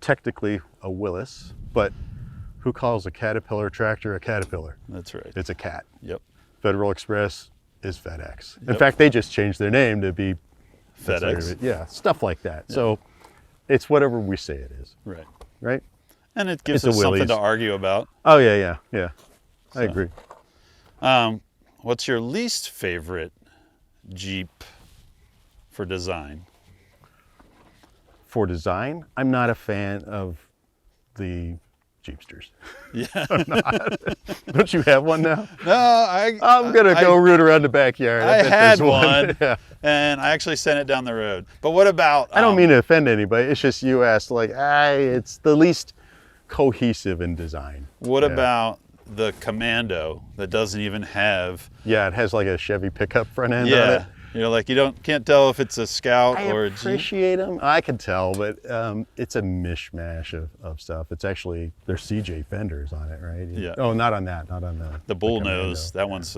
technically a Willis, but who calls a Caterpillar tractor a Caterpillar? That's right. It's a cat. Yep. Federal Express is FedEx. In fact, they just changed their name to be FedEx. Yeah, stuff like that. Yeah. So it's whatever we say it is. Right. Right? And it gives us something to argue about. Oh, yeah. I agree. What's your least favorite Jeep for design? For design, I'm not a fan of the Jeepsters. Yeah. I'm not. Don't you have one now? No, I'm going to go root around the backyard. I had one, and I actually sent it down the road. But what about... I don't mean to offend anybody. It's just you asked, like, it's the least cohesive in design. What about the Commando that doesn't even have... Yeah, it has like a Chevy pickup front end on it. Like you can't tell if it's a Scout or a Jeep. I appreciate them. I can tell, but it's a mishmash of stuff. It's actually, there's CJ fenders on it, right? Yeah. Oh, not on that, not on the bull nose. That one's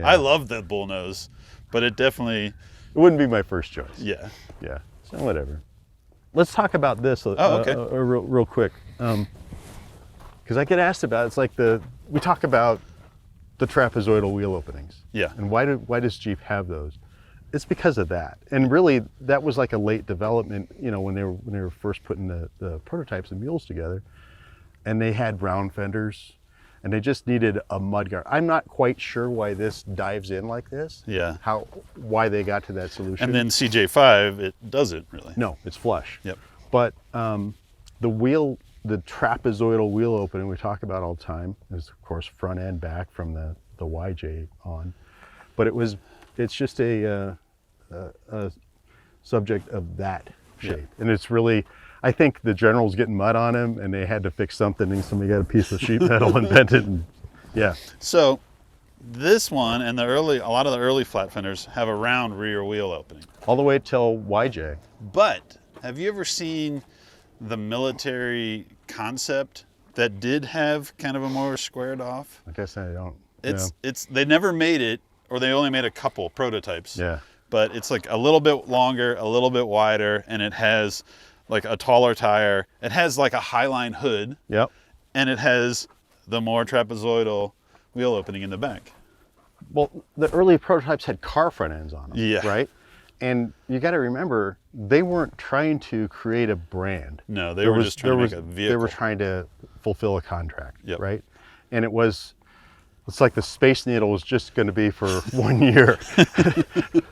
I love the bull nose, but it definitely... It wouldn't be my first choice. Yeah. Yeah, so whatever. Let's talk about this real quick. Because I get asked about, it's like we talk about the trapezoidal wheel openings. Yeah. And why does Jeep have those? It's because of that. And really, that was like a late development, when they were first putting the prototypes and mules together. And they had round fenders, and they just needed a mud guard. I'm not quite sure why this dives in like this. Yeah. Why they got to that solution. And then CJ5, it doesn't really. No, it's flush. Yep. But the trapezoidal wheel opening we talk about all the time is, of course, front and back from the YJ on. But it's just a subject of that shape. And it's really, I think the General's getting mud on him and they had to fix something and somebody got a piece of sheet metal and bent it and So this one and a lot of the early flat fenders have a round rear wheel opening. All the way till YJ. But have you ever seen the military concept that did have kind of a more squared off? I guess I don't. It's they never made it, or they only made a couple prototypes. Yeah. But it's like a little bit longer, a little bit wider, and it has like a taller tire. It has like a Highline hood. Yep. And it has the more trapezoidal wheel opening in the back. Well, the early prototypes had car front ends on them. Yeah. Right? And you got to remember, they weren't trying to create a brand. No, they were just trying to make a vehicle. They were trying to fulfill a contract, Yep. right? And it's like the Space Needle was just going to be for 1 year.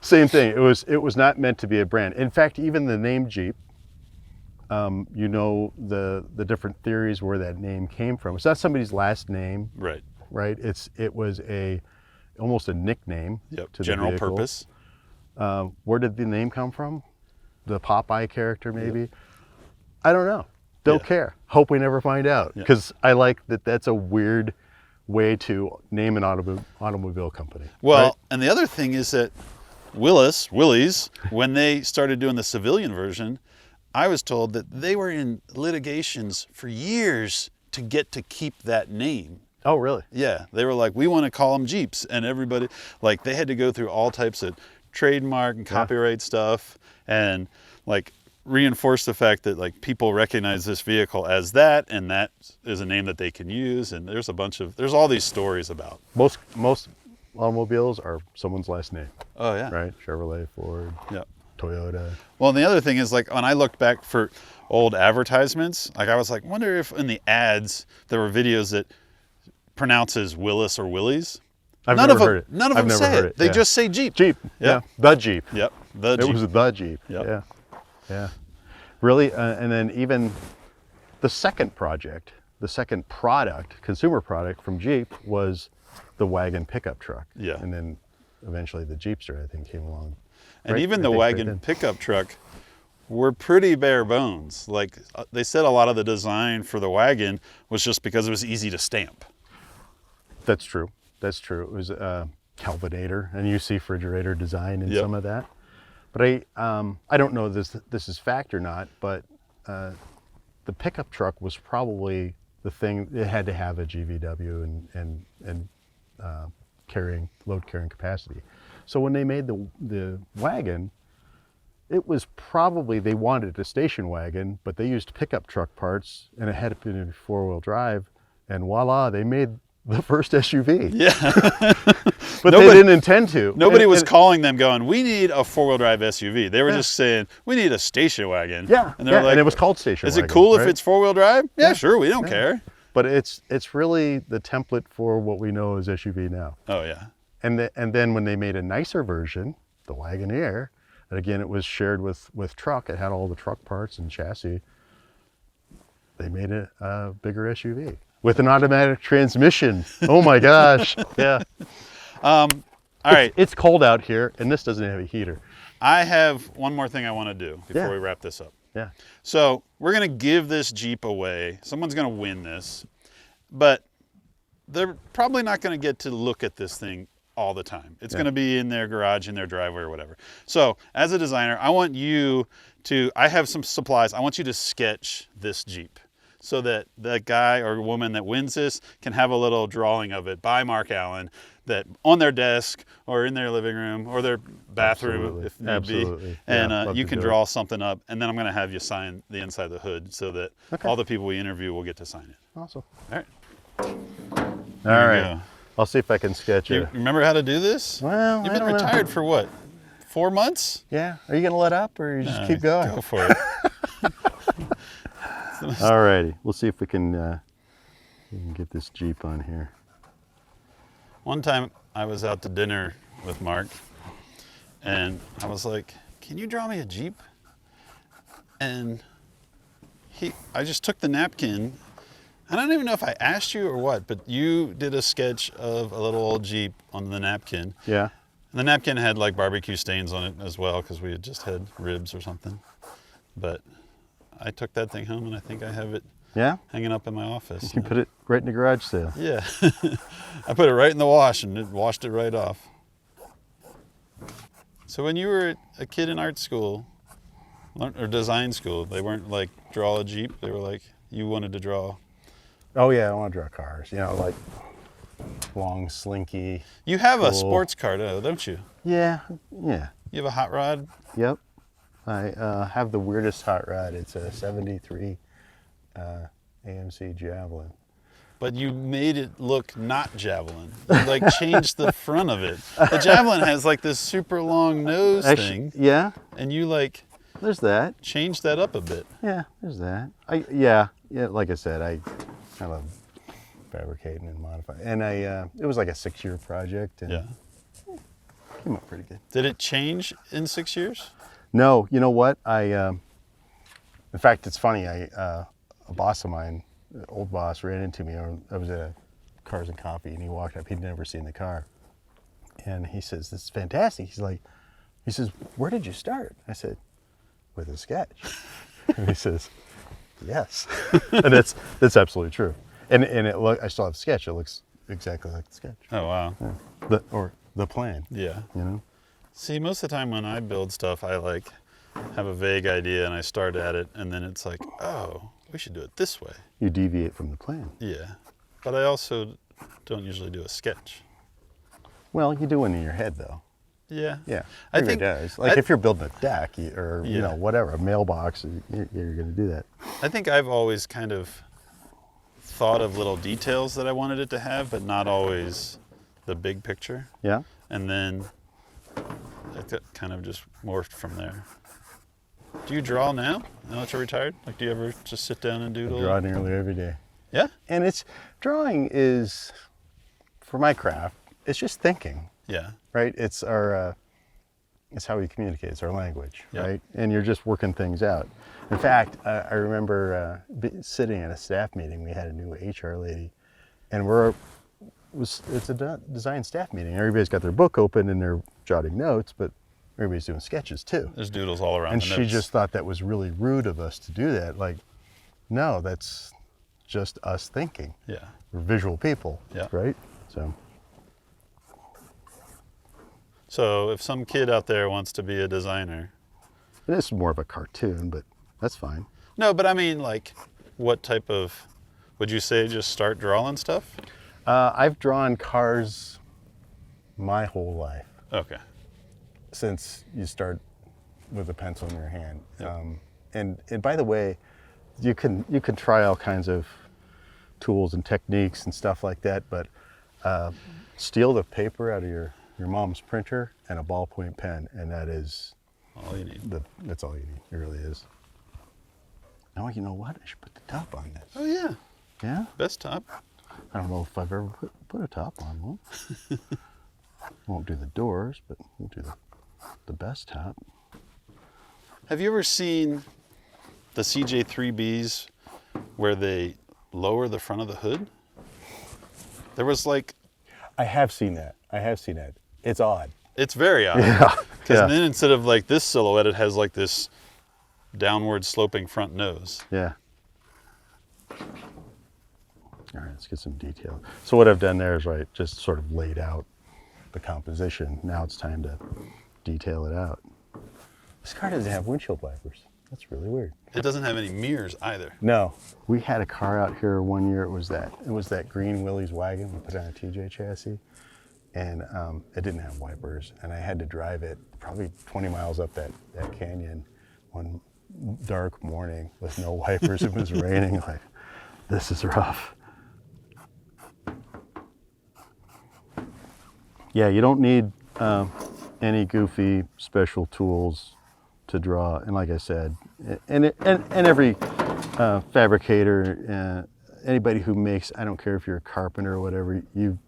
Same thing. It was not meant to be a brand. In fact, even the name Jeep, you know, the different theories where that name came from. It's not somebody's last name, Right. right? It was almost a nickname. Yep. To the General vehicle. purpose. Where did the name come from? The Popeye character, maybe? Yep. I don't know. Don't care. Hope we never find out. Because I like that that's a weird way to name an automobile company. Well, right? and the other thing is that Willies, when they started doing the civilian version, I was told that they were in litigations for years to get to keep that name. Oh, really? Yeah, they were like, we want to call them Jeeps, and everybody, like, they had to go through all types of trademark and copyright stuff, and like reinforce the fact that like people recognize this vehicle as that, and that is a name that they can use. And there's all these stories about. Most automobiles are someone's last name. Oh yeah. Right? Chevrolet, Ford, Toyota. Well, and the other thing is, like, when I looked back for old advertisements, like, I was like, wonder if in the ads there were videos that pronounces Willis or Willies. None of them say it. They just say Jeep. Jeep. Yeah. The Jeep. Yep. The Jeep. It was the Jeep. Yep. Yeah. Yeah. Really, and then even the second product, consumer product from Jeep was the wagon pickup truck. Yeah. And then eventually the Jeepster, I think, came along. And right? even the wagon pickup truck were pretty bare bones. Like, they said a lot of the design for the wagon was just because it was easy to stamp. That's true. That's true. It was Calvinator and UC refrigerator design and some of that. But I don't know if this is fact or not, but the pickup truck was probably the thing. It had to have a GVW and load carrying capacity. So when they made the wagon, it was probably, they wanted a station wagon, but they used pickup truck parts, and it had to be in four-wheel drive, and voila, they made the first SUV. Yeah. But they didn't intend to. Nobody was calling them going, we need a four-wheel drive SUV. They were just saying, we need a station wagon. Yeah. And they're like, and it was called station wagon. Is it cool right? if it's four-wheel drive? Yeah, sure, we don't care. But it's really the template for what we know as SUV now. Oh yeah. And then when they made a nicer version, the Wagoneer, and again it was shared with truck, it had all the truck parts and chassis, they made it a bigger SUV with an automatic transmission. Oh my gosh. Yeah. All right. It's cold out here, and this doesn't have a heater. I have one more thing I want to do before we wrap this up. Yeah. So we're going to give this Jeep away. Someone's going to win this, but they're probably not going to get to look at this thing all the time. It's going to be in their garage, in their driveway or whatever. So as a designer, I want you to, I have some supplies. I want you to sketch this Jeep so that the guy or woman that wins this can have a little drawing of it by Mark Allen, that on their desk or in their living room or their bathroom, if need be. And you can draw something up, and then I'm going to have you sign the inside of the hood so that all the people we interview will get to sign it. Awesome. All right. All right. I'll see if I can sketch You it. remember how to do all Well, You've been retired for what? 4 months? Yeah. Are you going to let up, or you just keep going? Go for it. All righty. We'll see if we can get this Jeep on here. One time I was out to dinner with Mark, and I was like, can you draw me a Jeep? And I just took the napkin. I don't even know if I asked you or what, but you did a sketch of a little old Jeep on the napkin. Yeah. And the napkin had like barbecue stains on it as well, because we had just had ribs or something. But I took that thing home, and I think I have it hanging up in my office. You put it right in the garage sale. Yeah. I put it right in the wash, and it washed it right off. So when you were a kid in art school, or design school? They weren't like draw a Jeep. They were like you wanted to draw. Oh yeah, I want to draw cars. You know, like long, slinky. You have cool. a sports car, though, don't you? Yeah, yeah. You have a hot rod. Yep. I have the weirdest hot rod. It's a '73 AMC Javelin. But you made it look not Javelin. You like changed the front of it. The Javelin has like this super long nose thing. Yeah. And you like There's that. changed that up a bit. Yeah, there's that. Yeah. Like I said, I love fabricating and modifying. And it was like a 6-year project, and Yeah. came out pretty good. Did it change in 6 years? No, you know what? In fact, it's funny. A boss of mine, an old boss, ran into me. I was at Cars and Coffee, and he walked up. He'd never seen the car, and he says, "This is fantastic." He says, "Where did you start?" I said, "With a sketch." And he says, "Yes," and that's absolutely true. And I still have a sketch. It looks exactly like the sketch. Oh, wow. Yeah. The plan. Yeah. You know. See, most of the time when I build stuff, I like have a vague idea and I start at it, and then it's like, oh, we should do it this way. You deviate from the plan. Yeah. But I also don't usually do a sketch. Well, you do one in your head, though. Yeah. Yeah, I everybody think does. Like if you're building a deck or you Yeah. know whatever, a mailbox, you're going to do that. I think I've always kind of thought of little details that I wanted it to have, but not always the big picture. Yeah. And then it got kind of just morphed from there. Do you draw now that you're retired? Like, do you ever just sit down and I doodle? draw nearly every day, Yeah? and drawing is for my craft. It's just thinking, Yeah. right? It's it's how we communicate. It's our language, Yeah. right? And you're just working things out. In fact, I remember sitting at a staff meeting. We had a new HR lady, and it's a design staff meeting. Everybody's got their book open and they're jotting notes, but everybody's doing sketches too. There's doodles all around And the she notes. just thought that was really rude of us to do that. Like, no, that's just us thinking. Yeah. We're visual people, Yeah. right? So if some kid out there wants to be a designer. This is more of a cartoon, but that's fine. No, but I mean, like, what type of, would you say just start drawing stuff? I've drawn cars my whole life, Okay. since you start with a pencil in your hand. Yep. And by the way, you can try all kinds of tools and techniques and stuff like that, but steal the paper out of your mom's printer and a ballpoint pen, and that is All you need. that's all you need. It really is. Now, you know what? I should put the top on this. Oh, yeah. Yeah? Bestop. I don't know if I've ever put a top on one. Won't do the doors, but we'll do the best top. Have you ever seen the CJ3Bs where they lower the front of the hood? There was like, I have seen that. It's odd. it's very odd. Yeah. Because then instead of like this silhouette, it has like this downward sloping front nose. Yeah. All right, let's get some detail. So what I've done there is just sort of laid out the composition. Now it's time to detail it out. This car doesn't have windshield wipers. That's really weird. It doesn't have any mirrors either. No, we had a car out here one year. It was that green Willies wagon we put on a TJ chassis, and it didn't have wipers, and I had to drive it probably 20 miles up that canyon one dark morning with no wipers. It was raining. Like, this is rough. Yeah, you don't need any goofy special tools to draw, and like I said, and every fabricator, anybody who makes, I don't care if you're a carpenter or whatever, you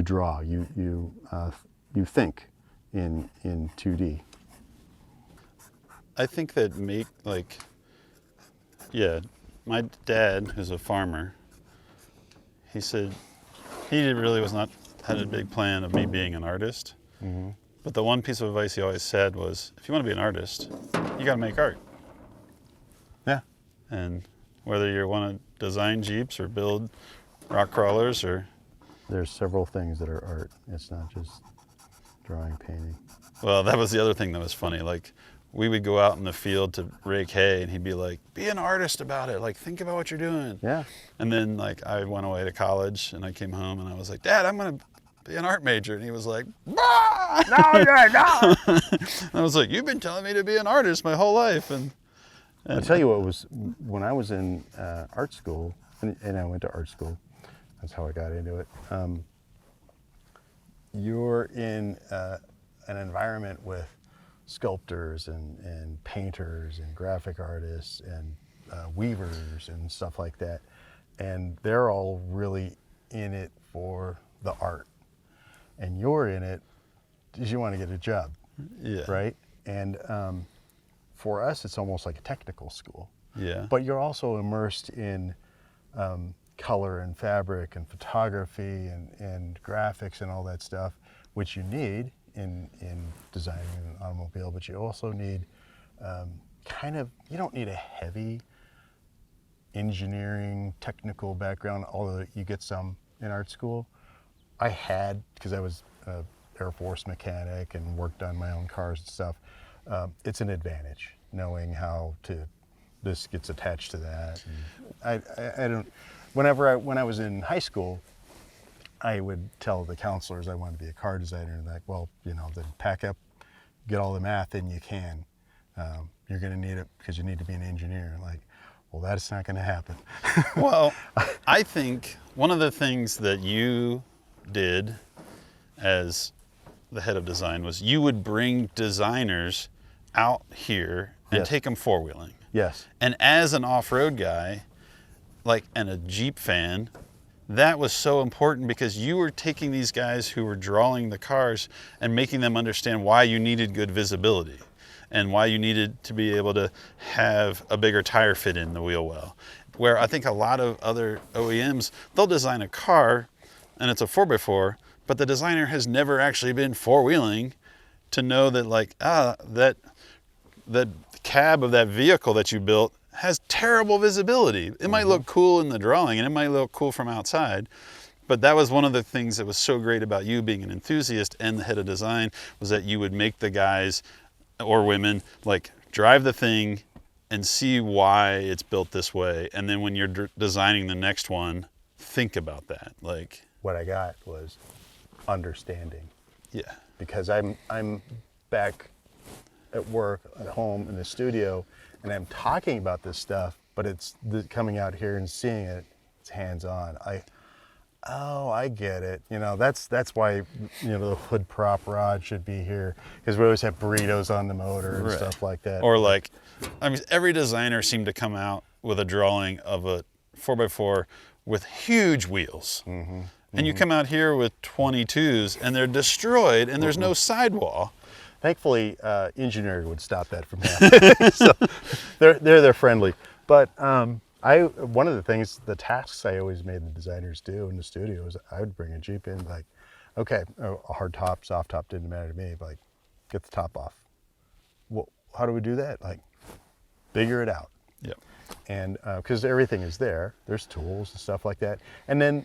draw, you think in 2D. I think that my dad, who's a farmer, he said he really had a big plan of me being an artist. Mm-hmm. But the one piece of advice he always said was, if you want to be an artist, you got to make art. Yeah. And whether you want to design Jeeps or build rock crawlers or... There's several things that are art. It's not just drawing, painting. Well, that was the other thing that was funny. Like, we would go out in the field to rake hay, and he'd be like, be an artist about it. Like, think about what you're doing. Yeah. And then, like, I went away to college, and I came home, and I was like, Dad, I'm going to be an art major. And he was like, bah! No, you're not. I was like, you've been telling me to be an artist my whole life. And I'll tell you what was, when I was in art school, and I went to art school, that's how I got into it. You're in an environment with sculptors and painters and graphic artists and weavers and stuff like that. And they're all really in it for the art. And you're in it because you want to get a job, yeah. right? And for us, it's almost like a technical school. Yeah. But you're also immersed in color and fabric and photography and graphics and all that stuff, which you need in designing an automobile, but you also need you don't need a heavy engineering technical background, although you get some in art school. I had, because I was an Air Force mechanic and worked on my own cars and stuff. It's an advantage knowing how this gets attached to that. And I don't. When I was in high school, I would tell the counselors I wanted to be a car designer, and like, well, then pack up, get all the math in you can. You're going to need it because you need to be an engineer. Like, well, that's not going to happen. Well, I think one of the things that you did as the head of design was you would bring designers out here and Yes. take them four-wheeling. Yes. And as an off-road guy, and a Jeep fan, that was so important because you were taking these guys who were drawing the cars and making them understand why you needed good visibility and why you needed to be able to have a bigger tire fit in the wheel well. Where I think a lot of other OEMs, they'll design a car and it's a 4x4, but the designer has never actually been four-wheeling to know that that cab of that vehicle that you built has terrible visibility. It might look cool in the drawing and it might look cool from outside, but that was one of the things that was so great about you being an enthusiast and the head of design, was that you would make the guys or women drive the thing and see why it's built this way. And then when you're designing the next one, think about that. What I got was understanding. Yeah. Because I'm back at work, at home, in the studio, and I'm talking about this stuff, but it's coming out here and seeing it, it's hands-on. I get it. That's why, the hood prop rod should be here, because we always have burritos on the motor and stuff like that. Or every designer seemed to come out with a drawing of a 4x4 with huge wheels. Mm-hmm. And you come out here with 22s and they're destroyed and there's no sidewall. Thankfully, engineering would stop that from happening. So they're friendly. But one of the things, the tasks I always made the designers do in the studio is I would bring a Jeep in, okay, a hard top, soft top, didn't matter to me, but get the top off. Well, how do we do that? Figure it out. Yep. And because everything is there, there's tools and stuff like that. And then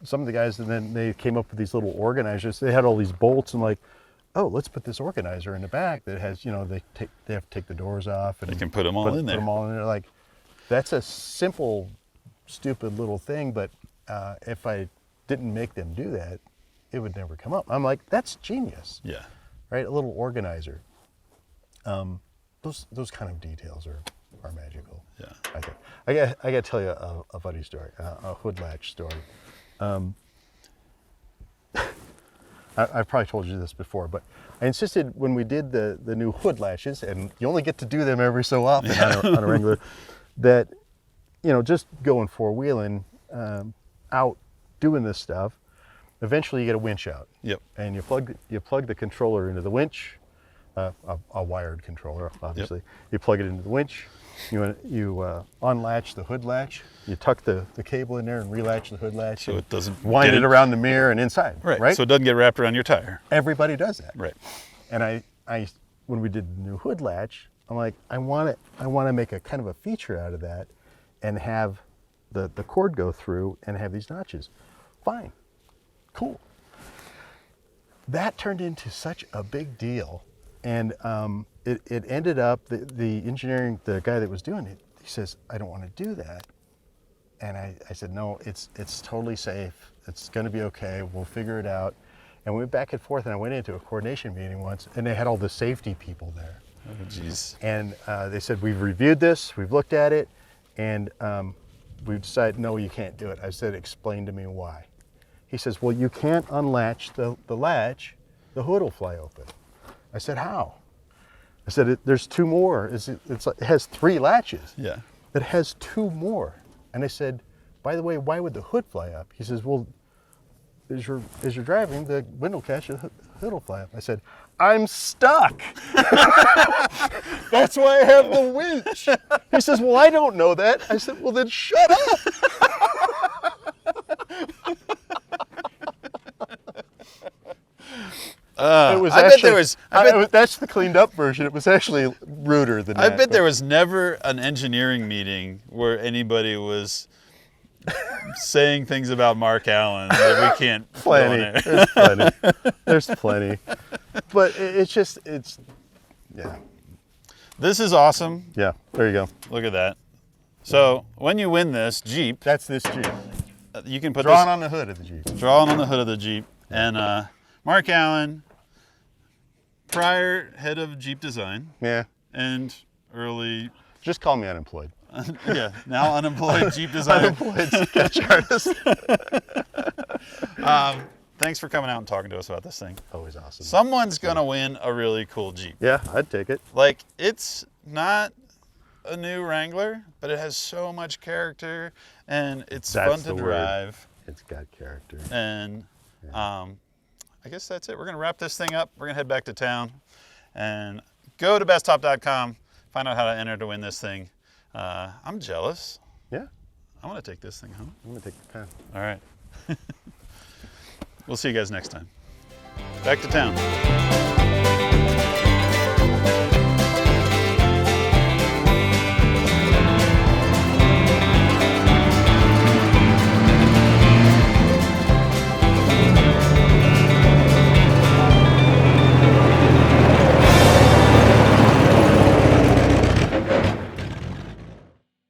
some of the guys, and then they came up with these little organizers. They had all these bolts and oh, let's put this organizer in the back that has, they have to take the doors off and they can put them all in there. Put them all in there. That's a simple, stupid little thing, but if I didn't make them do that, it would never come up. I'm like, that's genius. Yeah. Right, a little organizer. Those kind of details are magical. Yeah. I think. I got to tell you a funny story, a hood latch story. I've probably told you this before, but I insisted when we did the new hood latches, and you only get to do them every so often on a regular, that, just going four-wheeling out doing this stuff, eventually you get a winch out. Yep. And you plug the controller into the winch, a wired controller, obviously. Yep. You plug it into the winch, you unlatch the hood latch, you tuck the cable in there and relatch the hood latch. So it doesn't wind it around the mirror and inside. Right. So it doesn't get wrapped around your tire. Everybody does that. Right. And I when we did the new hood latch, I'm like, I want to make a kind of a feature out of that and have the cord go through and have these notches. Fine. Cool. That turned into such a big deal. And it ended up, the engineering, the guy that was doing it, he says, I don't want to do that. And I said, no, it's totally safe. It's going to be okay. We'll figure it out. And we went back and forth, and I went into a coordination meeting once, and they had all the safety people there. Oh, jeez. And they said, we've reviewed this, we've looked at it, and we've decided, no, you can't do it. I said, explain to me why. He says, well, you can't unlatch the latch, the hood will fly open. I said, how? I said, there's 2 more. It has 3 latches. Yeah. It has 2 more. And I said, by the way, why would the hood fly up? He says, well, as you're driving, the window catch, the hood will fly up. I said, I'm stuck. That's why I have the winch. He says, well, I don't know that. I said, well, then shut up. It was I bet there was. that's the cleaned up version. It was actually ruder than that. I bet there was never an engineering meeting where anybody was saying things about Mark Allen that we can't. Plenty. There's plenty. There's plenty. But it's yeah. This is awesome. Yeah. There you go. Look at that. So when you win this Jeep, That's this Jeep. you can put Drawn this on the hood of the Jeep. drawn on the hood of the Jeep. And Mark Allen, prior head of Jeep design Yeah. and early, Just call me unemployed. yeah, now unemployed Jeep designer. Unemployed sketch artist. Thanks for coming out and talking to us about this thing. Always awesome. Someone's gonna win a really cool Jeep. Yeah, I'd take it. Like, it's not a new Wrangler, but it has so much character and it's That's fun to the word. drive. It's got character. And I guess that's it. We're gonna wrap this thing up. We're gonna head back to town and go to bestop.com, find out how to enter to win this thing. I'm jealous. Yeah. I want to take this thing home. I'm gonna take the pen. All right. We'll see you guys next time. Back to town.